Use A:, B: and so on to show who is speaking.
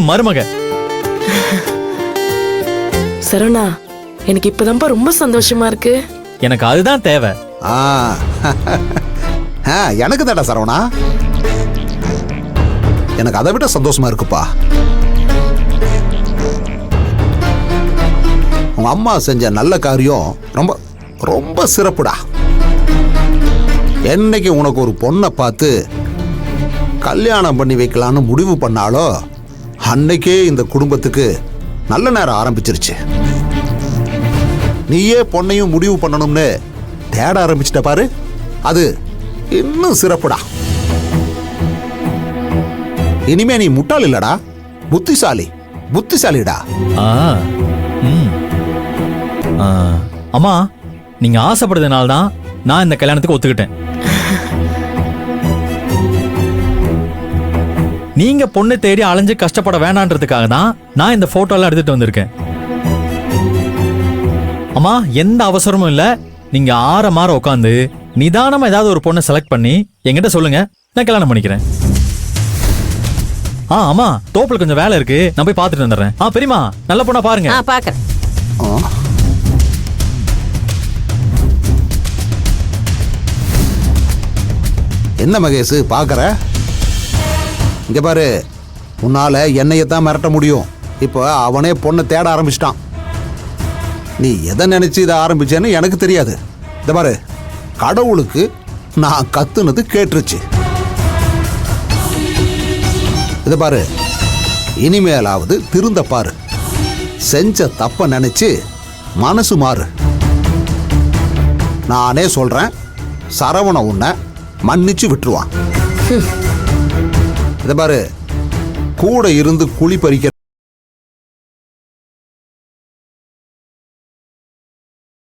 A: மருமக.
B: சரவணா, எனக்கு இப்பதான்ப்பா ரொம்ப சந்தோஷமா இருக்கு.
A: எனக்கு அதுதான் தேவை.
C: எனக்கு தாடா சரவணா, எனக்கு அதை விட சந்தோஷமா இருக்குப்பா. உங்க அம்மா செஞ்ச நல்ல காரியம் ரொம்ப ரொம்ப சிறப்புடா. என்னைக்கு உனக்கு ஒரு பொண்ணை பார்த்து கல்யாணம் பண்ணி வைக்கலான்னு முடிவு பண்ணாலோ அன்னைக்கே இந்த குடும்பத்துக்கு நல்ல நேரம் ஆரம்பிச்சிருச்சு. நீயே பொண்ணையும் முடிவு பண்ணணும்னு தேட ஆரம்பிச்சிட்ட பாரு, அது இன்னும் சிறப்புடா. இனிமே நீ முட்டாள் இல்லடா, புத்திசாலிடா.
A: அம்மா, நீங்க ஆசைப்படுறதுனால தான் நான் இந்த கல்யாணத்துக்கு ஒத்துக்கிட்டேன். நீங்க பொண்ணு தேடி அலைஞ்சு கஷ்டப்பட வேணான்றதுக்காக தான் நான் இந்த போட்டோலாம் எடுத்துட்டு வந்திருக்கேன். அம்மா, எந்த அவசரமும் இல்ல. நீங்க ஆற உட்காந்து நிதானமா ஏதாவது ஒரு பொண்ணை செலக்ட் பண்ணி என்கிட்ட சொல்லுங்க, நான் கல்யாணம் பண்ணிக்கிறேன். ஆமா, தோப்புல கொஞ்சம் வேலை இருக்கு, நான் போய் பார்த்துட்டு வந்துடுறேன். பெரியமா, நல்ல பொண்ணா பாருங்க.
D: பாக்குறேன்.
C: என்ன மகேஷ் பாக்குற? இங்க பாரு, உன்னால என்னையத்தான் மிரட்ட முடியும். இப்போ அவனே பொண்ணை தேட ஆரம்பிச்சிட்டான். நீ எதை நினைச்சு இதை ஆரம்பிச்சேன்னு எனக்கு தெரியாது. இந்த பாரு, கடவுளுக்கு நான் கத்துனது கேட்டுருச்சு. இத பாரு, இனிமேலாவது திருந்த பாரு. செஞ்ச தப்ப நினைச்சு மனசு மாறு. நானே சொல்றேன், சரவண உன்னை மன்னிச்சு விட்டுருவான். இத பாரு, கூட இருந்து குழி பறிக்க